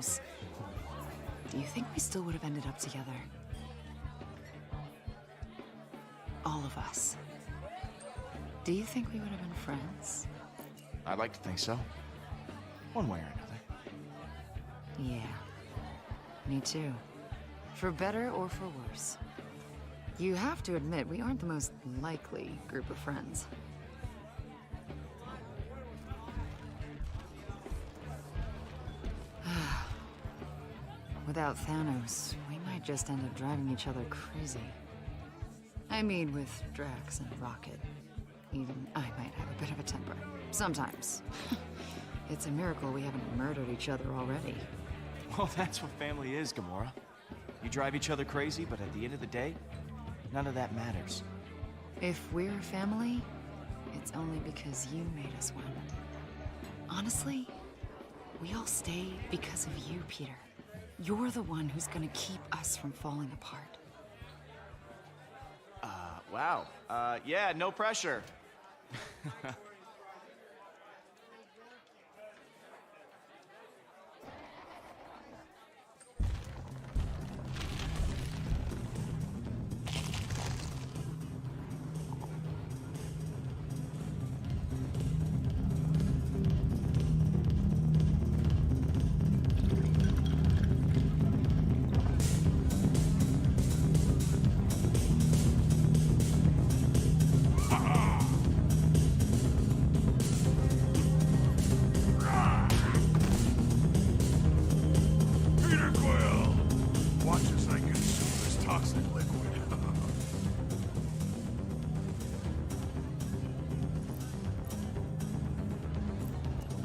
else, do you think we still would have ended up together? All of us. Do you think we would have been friends? I'd like to think so. One way or another. Yeah. Me too. For better or for worse. You have to admit, we aren't the most likely group of friends. Without Thanos, we might just end up driving each other crazy. I mean, with Drax and Rocket. Even I might have a bit of a temper. Sometimes. It's a miracle we haven't murdered each other already. Well, that's what family is, Gamora. You drive each other crazy, but at the end of the day, none of that matters. If we're a family, it's only because you made us one. Honestly, we all stay because of you, Peter. You're the one who's gonna keep us from falling apart. Wow. Yeah, no pressure.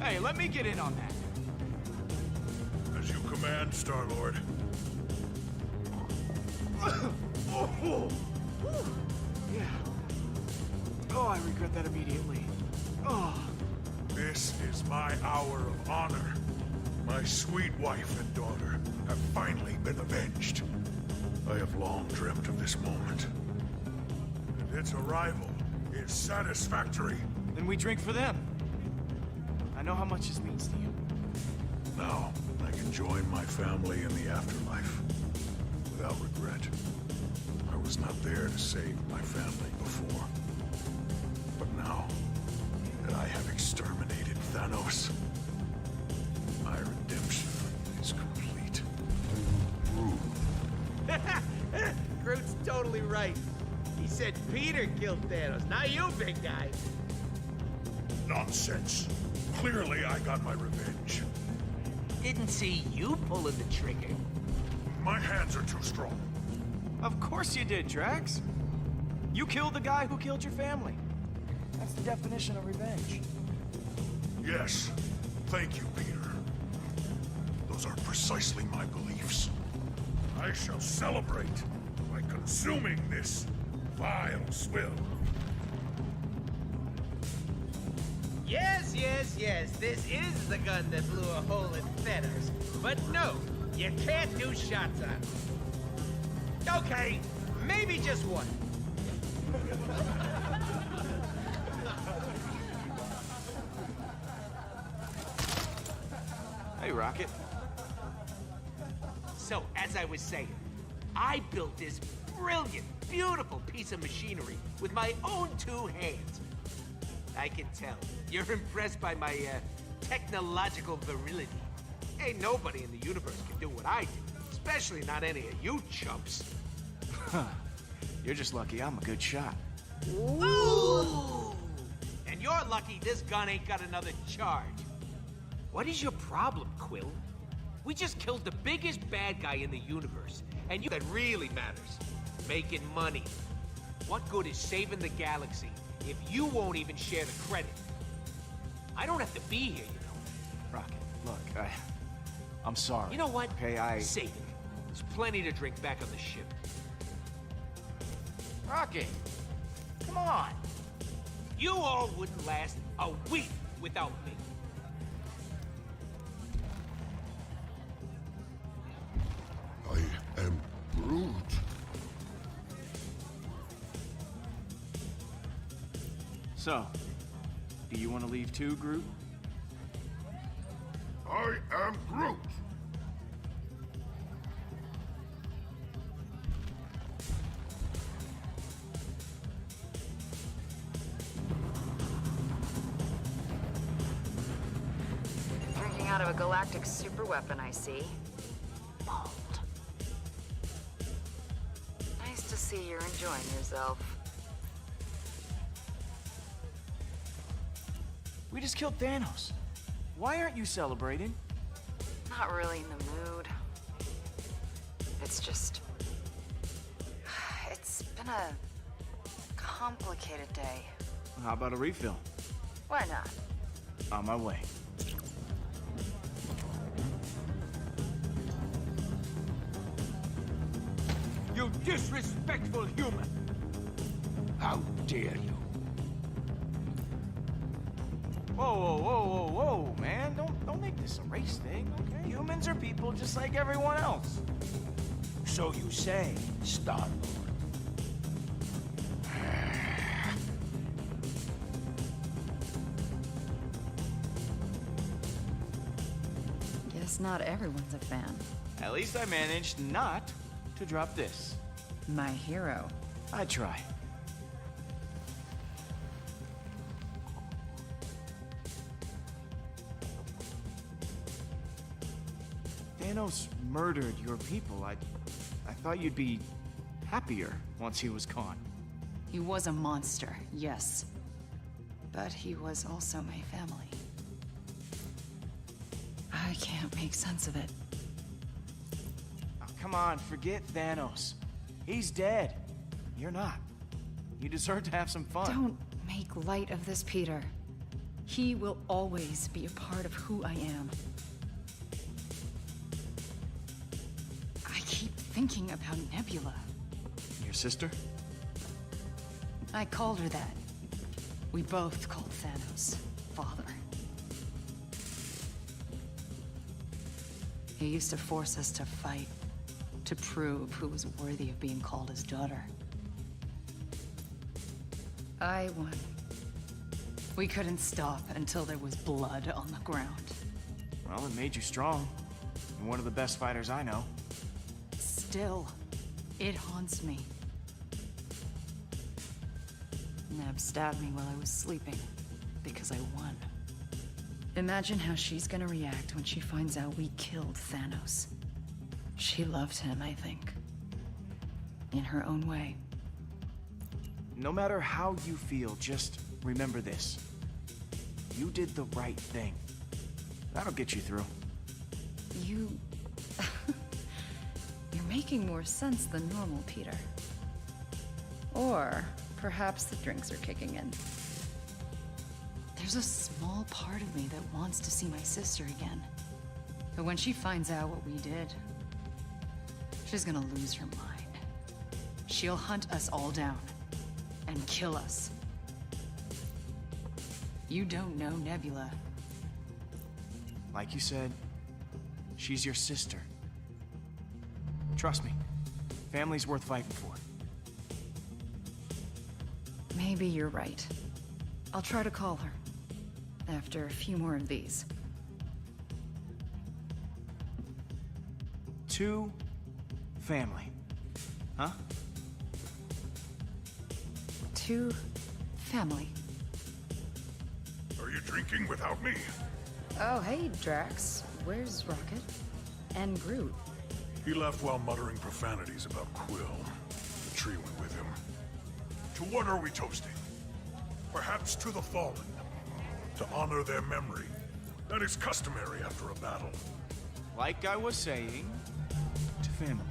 Hey, let me get in on that. As you command, Star-Lord. Yeah. Oh, I regret that immediately. Oh. This is my hour of honor. My sweet wife and daughter have finally been avenged. I have long dreamt of this moment. And its arrival is satisfactory. Then we drink for them. I know how much this means to you. Now, I can join my family in the afterlife. Without regret. I was not there to save my family before. But now that I have exterminated Thanos, my redemption is complete. Groot's totally right. He said Peter killed Thanos, not you, big guy. Nonsense. Clearly, I got my revenge. Didn't see you pulling the trigger. My hands are too strong. Of course you did, Drax. You killed the guy who killed your family. That's the definition of revenge. Yes. Thank you, Peter. Those are precisely my beliefs. I shall celebrate by consuming this vile swill. Yes, yes, yes, this is the gun that blew a hole in Thanos. But no, you can't do shots on it. Okay, maybe just one. Hey, Rocket. So, as I was saying, I built this brilliant, beautiful piece of machinery with my own two hands. I can tell. You're impressed by my, technological virility. Ain't nobody in the universe can do what I do. Especially not any of you chumps. You're just lucky I'm a good shot. Ooh! And you're lucky this gun ain't got another charge. What is your problem, Quill? We just killed the biggest bad guy in the universe. And you that really matters. Making money. What good is saving the galaxy if you won't even share the credit? I don't have to be here, you know. Rocket, look, I'm sorry. You know what? Okay, Save it. There's plenty to drink back on the ship. Rocket, come on. You all wouldn't last a week without me. I am Groot. So, do you want to leave too, Groot? I am Groot. out of a galactic superweapon, I see. Bold. Nice to see you're enjoying yourself. We just killed Thanos. Why aren't you celebrating? Not really in the mood. It's just... It's been a complicated day. How about a refill? Why not? On my way. You disrespectful human! How dare you? Whoa, whoa, whoa, whoa, whoa, man. Don't make this a race thing, okay? Humans are people just like everyone else. So you say, Star-Lord. Guess not everyone's a fan. At least I managed not to drop this. My hero. I try. Thanos murdered your people. I thought you'd be happier once he was gone. He was a monster, yes. But he was also my family. I can't make sense of it. Oh, come on, forget Thanos. He's dead. You're not. You deserve to have some fun. Don't make light of this, Peter. He will always be a part of who I am. I keep thinking about Nebula. Your sister? I called her that. We both called Thanos father. He used to force us to fight, to prove who was worthy of being called his daughter. I won. We couldn't stop until there was blood on the ground. Well, it made you strong. And one of the best fighters I know. Still, it haunts me. Neb stabbed me while I was sleeping, because I won. Imagine how she's gonna react when she finds out we killed Thanos. She loved him, I think. In her own way. No matter how you feel, just remember this. You did the right thing. That'll get you through. You... You're making more sense than normal, Peter. Or perhaps the drinks are kicking in. There's a small part of me that wants to see my sister again. But when she finds out what we did, she's gonna lose her mind. She'll hunt us all down and kill us. You don't know Nebula. Like you said, she's your sister. Trust me, family's worth fighting for. Maybe you're right. I'll try to call her. After a few more of these. To family. Huh? To family. Are you drinking without me? Oh, hey, Drax. Where's Rocket? And Groot? He left while muttering profanities about Quill. The tree went with him. To what are we toasting? Perhaps to the fallen. To honor their memory. That is customary after a battle. Like I was saying, to family.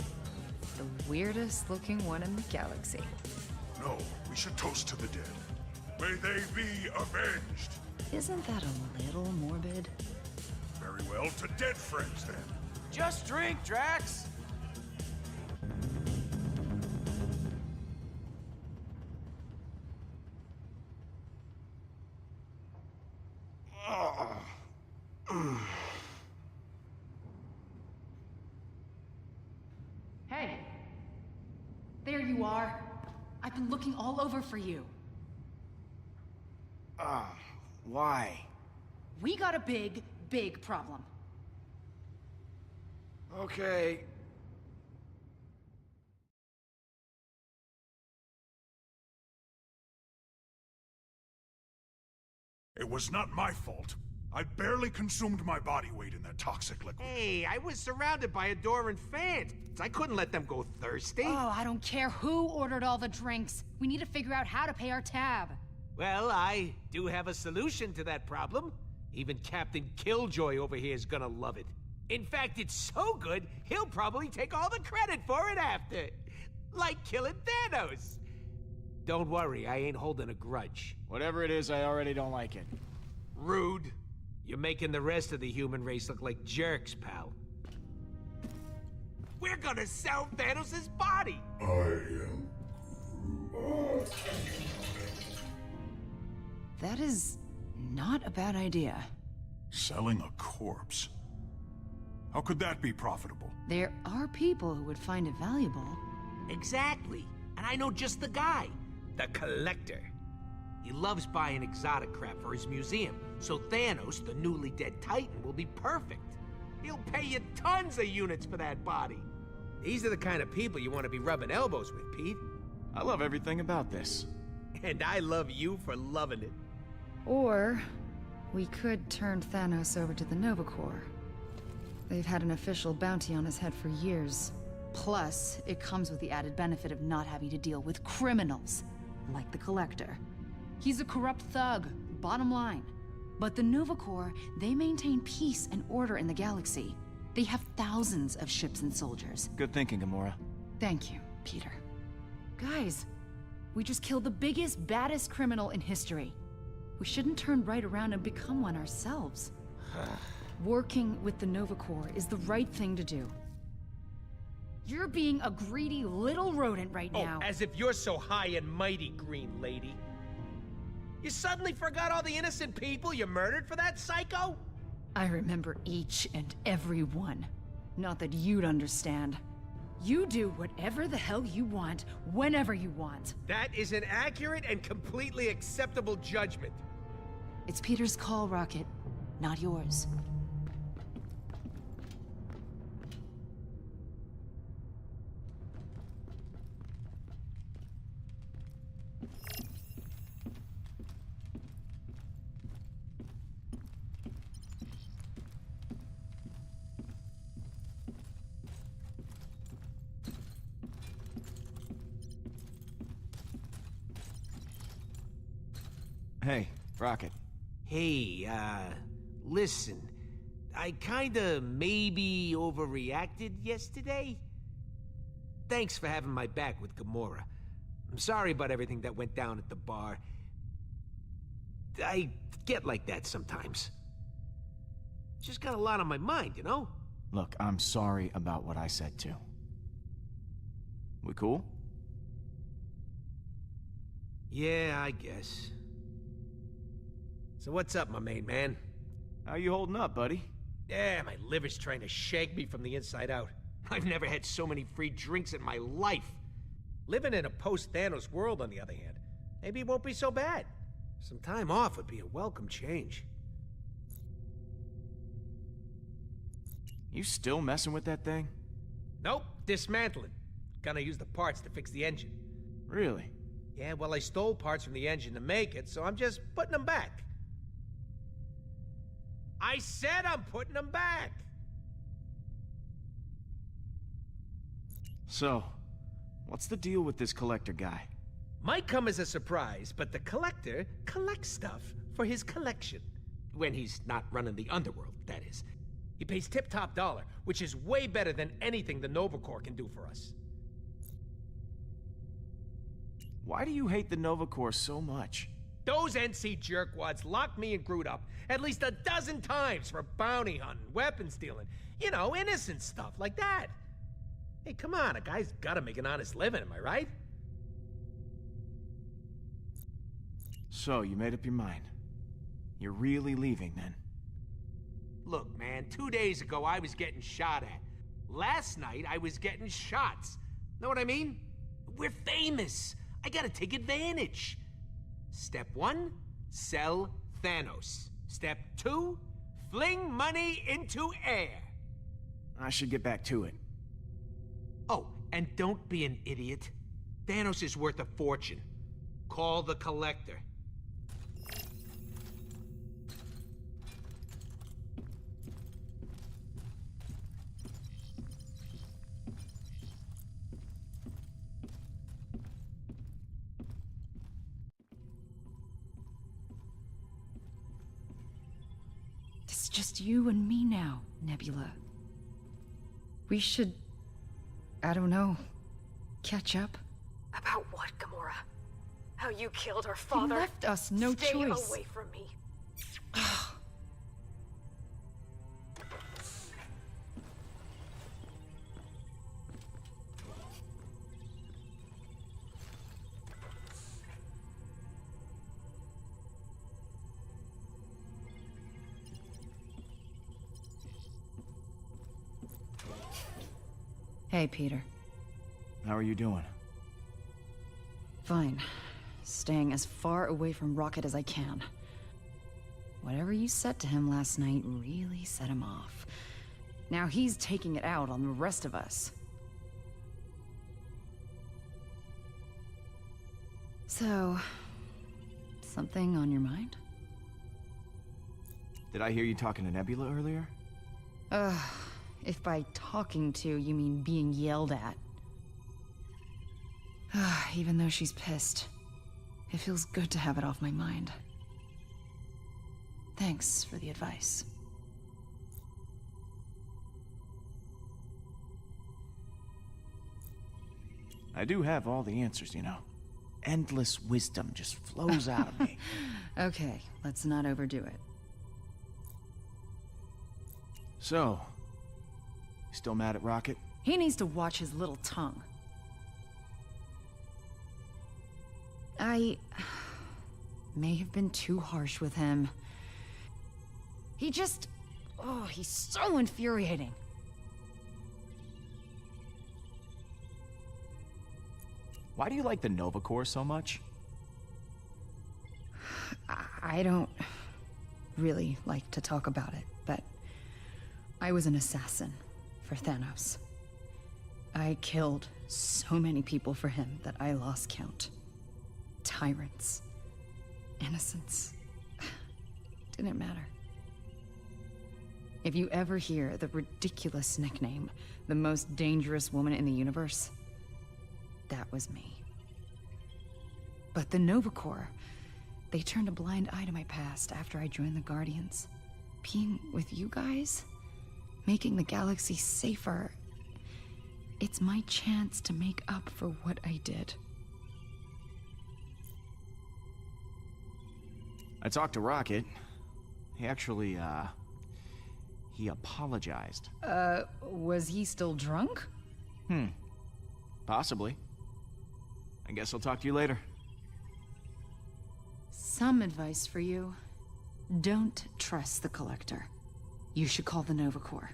The weirdest looking one in the galaxy. No, we should toast to the dead. May they be avenged. Isn't that a little morbid? Very well, to dead friends then. Just drink, Drax! Hey! There you are. I've been looking all over for you. Why? We got a big, big problem. Okay. It was not my fault. I barely consumed my body weight in that toxic liquid. Hey, I was surrounded by adoring fans. I couldn't let them go thirsty. Oh, I don't care who ordered all the drinks. We need to figure out how to pay our tab. Well, I do have a solution to that problem. Even Captain Killjoy over here is gonna love it. In fact, it's so good, he'll probably take all the credit for it after. Like killing Thanos. Don't worry, I ain't holding a grudge. Whatever it is, I already don't like it. Rude. You're making the rest of the human race look like jerks, pal. We're gonna sell Thanos' body! I am... That is not a bad idea. Selling a corpse? How could that be profitable? There are people who would find it valuable. Exactly. And I know just the guy. The Collector. He loves buying exotic crap for his museum, so Thanos, the newly dead Titan, will be perfect. He'll pay you tons of units for that body. These are the kind of people you want to be rubbing elbows with, Pete. I love everything about this. And I love you for loving it. Or we could turn Thanos over to the Nova Corps. They've had an official bounty on his head for years. Plus, it comes with the added benefit of not having to deal with criminals, like the Collector. He's a corrupt thug, bottom line. But the Nova Corps, they maintain peace and order in the galaxy. They have thousands of ships and soldiers. Good thinking, Gamora. Thank you, Peter. Guys, we just killed the biggest, baddest criminal in history. We shouldn't turn right around and become one ourselves. Working with the Nova Corps is the right thing to do. You're being a greedy little rodent right now. Oh, as if you're so high and mighty, Green Lady. You suddenly forgot all the innocent people you murdered for that psycho? I remember each and every one. Not that you'd understand. You do whatever the hell you want, whenever you want. That is an accurate and completely acceptable judgment. It's Peter's call, Rocket, not yours. Hey, Rocket. Hey, listen. I kinda maybe overreacted yesterday. Thanks for having my back with Gamora. I'm sorry about everything that went down at the bar. I get like that sometimes. Just got a lot on my mind, you know? Look, I'm sorry about what I said too. We cool? Yeah, I guess. So what's up, my main man? How you holding up, buddy? Yeah, my liver's trying to shake me from the inside out. I've never had so many free drinks in my life. Living in a post-Thanos world, on the other hand, maybe it won't be so bad. Some time off would be a welcome change. You still messing with that thing? Nope, dismantling. Gonna use the parts to fix the engine. Really? Yeah, well, I stole parts from the engine to make it, so I'm just putting them back. I said I'm putting them back! So, what's the deal with this Collector guy? Might come as a surprise, but the Collector collects stuff for his collection. When he's not running the underworld, that is. He pays tip-top dollar, which is way better than anything the Nova Corps can do for us. Why do you hate the Nova Corps so much? Those NC jerkwads locked me and Groot up at least a dozen times for bounty hunting, weapon stealing, you know, innocent stuff like that. Hey, come on, a guy's gotta make an honest living, am I right? So, you made up your mind. You're really leaving, then? Look, man, 2 days ago I was getting shot at. Last night I was getting shots. Know what I mean? We're famous. I gotta take advantage. Step 1, sell Thanos. Step 2, fling money into air. I should get back to it. Oh, and don't be an idiot. Thanos is worth a fortune. Call the Collector. It's just you and me now, Nebula. We should... I don't know... catch up? About what, Gamora? How you killed her father? He left us no Stay choice. away from me. Hey, Peter. How are you doing? Fine. Staying as far away from Rocket as I can. Whatever you said to him last night really set him off. Now he's taking it out on the rest of us. So... something on your mind? Did I hear you talking to Nebula earlier? If by talking to you mean being yelled at. Even though she's pissed, it feels good to have it off my mind. Thanks for the advice. I do have all the answers, you know. Endless wisdom just flows out of me. Okay, let's not overdo it. So, still mad at Rocket? He needs to watch his little tongue. I may have been too harsh with him. He just... oh, he's so infuriating. Why do you like the Nova Corps so much? I don't really like to talk about it, but I was an assassin for Thanos. I killed so many people for him that I lost count. Tyrants. Innocents. Didn't matter. If you ever hear the ridiculous nickname, the most dangerous woman in the universe, that was me. But the Nova Corps, they turned a blind eye to my past after I joined the Guardians. Being with you guys, making the galaxy safer, it's my chance to make up for what I did. I talked to Rocket. He actually, he apologized. Was he still drunk? Possibly. I guess I'll talk to you later. Some advice for you. Don't trust the Collector. You should call the Nova Corps.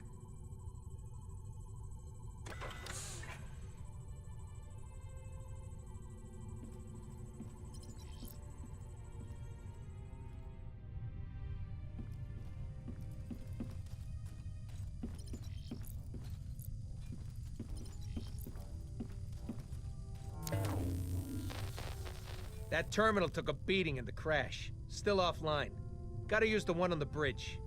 That terminal took a beating in the crash. Still offline. Gotta use the one on the bridge.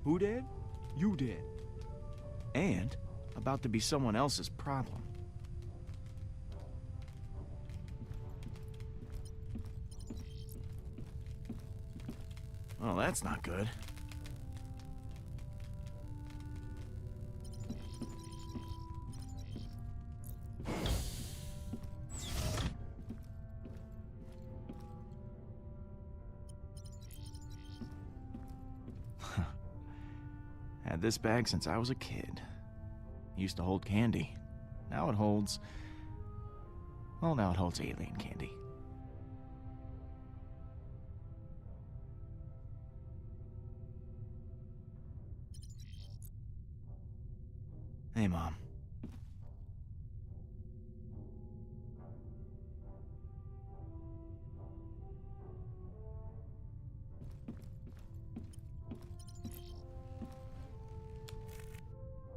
Who did? You did. And about to be someone else's problem. Well, that's not good. Had this bag since I was a kid. Used to hold candy. Now it holds... well, now it holds alien candy. Hey, Mom.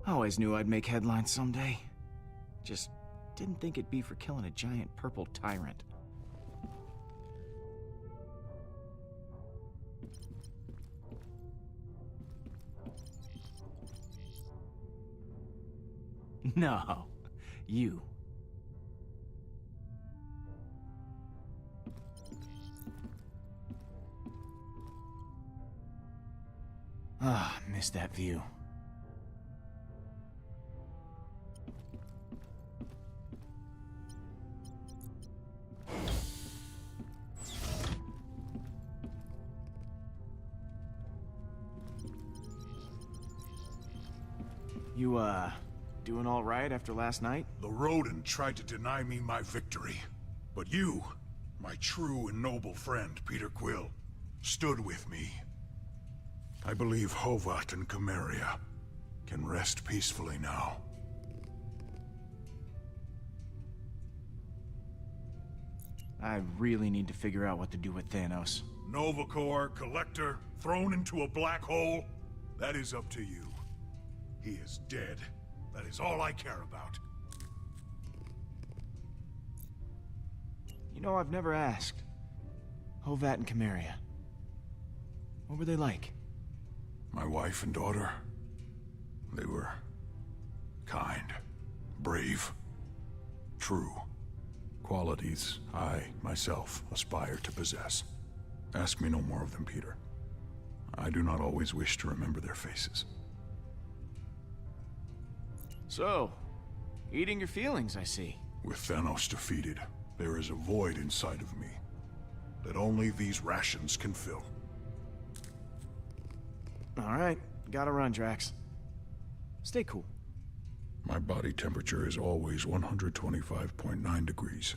Always knew I'd make headlines someday. Just didn't think it'd be for killing a giant purple tyrant. No, you. Ah, missed that view. You, doing all right after last night? The rodent tried to deny me my victory. But you, my true and noble friend, Peter Quill, stood with me. I believe Hovat and Cameria can rest peacefully now. I really need to figure out what to do with Thanos. Nova Corps, Collector, thrown into a black hole? That is up to you. He is dead. That is all I care about. You know, I've never asked. Hovat and Cameria. What were they like? My wife and daughter, they were kind, brave, true. Qualities I, myself, aspire to possess. Ask me no more of them, Peter. I do not always wish to remember their faces. So, eating your feelings, I see. With Thanos defeated, there is a void inside of me that only these rations can fill. All right, gotta run, Drax. Stay cool. My body temperature is always 125.9 degrees.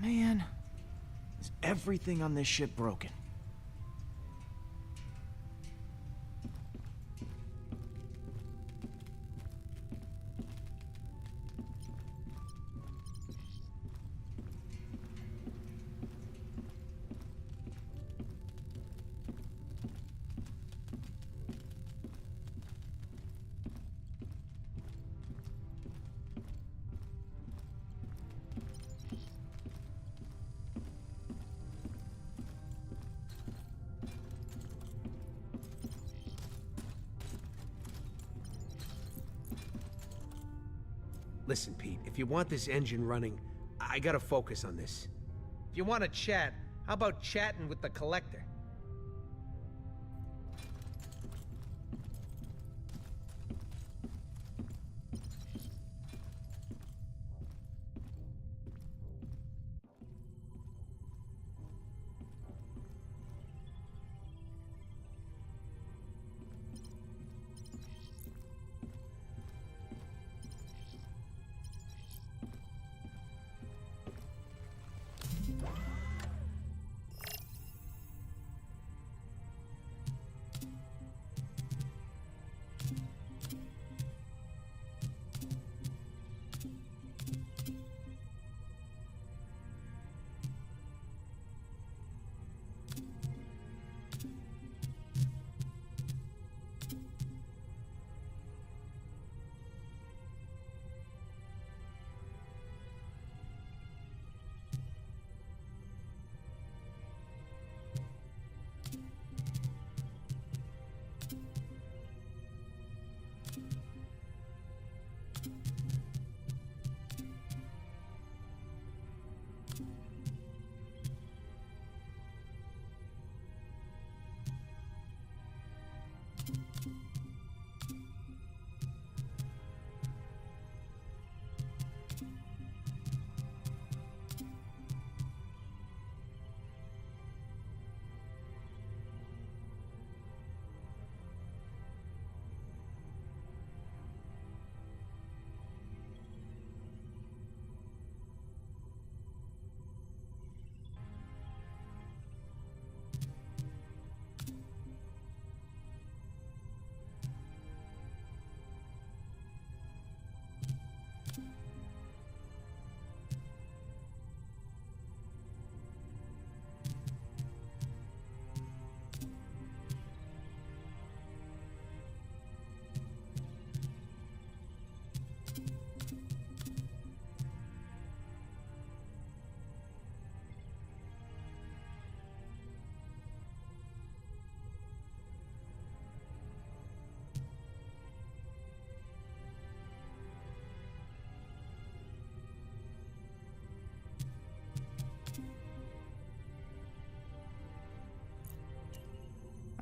Man, is everything on this ship broken? Listen, Pete, if you want this engine running, I gotta focus on this. If you want to chat, how about chatting with the Collector?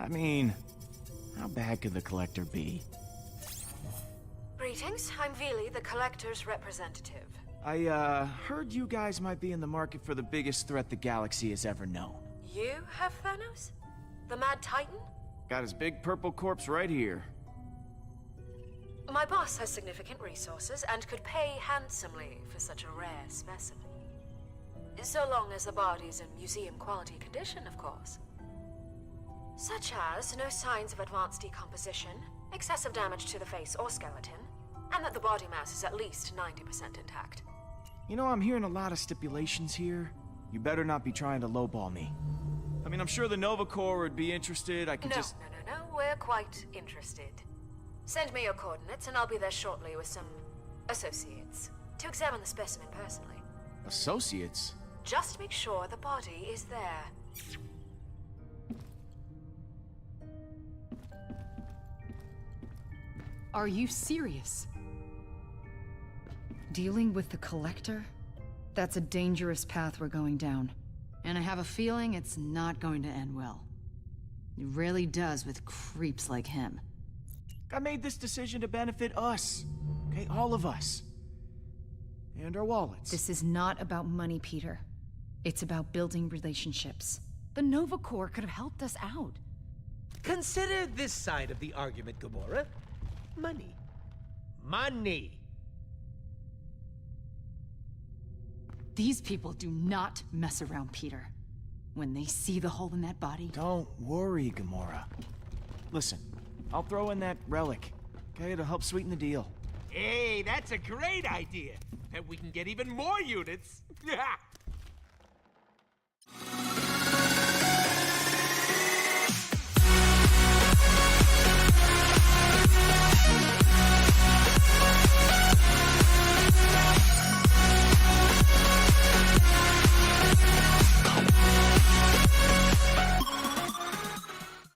I mean, how bad could the Collector be? Greetings, I'm Vili, the Collector's representative. I, heard you guys might be in the market for the biggest threat the galaxy has ever known. You have Thanos? The Mad Titan? Got his big purple corpse right here. My boss has significant resources and could pay handsomely for such a rare specimen. So long as the body's in museum-quality condition, of course. Such as no signs of advanced decomposition, excessive damage to the face or skeleton, and that the body mass is at least 90% intact. You know, I'm hearing a lot of stipulations here. You better not be trying to lowball me. I mean, I'm sure the Nova Corps would be interested. I could No, just... no, we're quite interested. Send me your coordinates and I'll be there shortly with some associates to examine the specimen personally. Associates? Just make sure the body is there. Are you serious? Dealing with the Collector? That's a dangerous path we're going down. And I have a feeling it's not going to end well. It rarely does with creeps like him. I made this decision to benefit us. Okay, all of us. And our wallets. This is not about money, Peter. It's about building relationships. The Nova Corps could have helped us out. Consider this side of the argument, Gamora. Money. Money. These people do not mess around, Peter. When they see the hole in that body... Don't worry, Gamora. Listen, I'll throw in that relic. Okay, it'll help sweeten the deal. Hey, that's a great idea. And we can get even more units.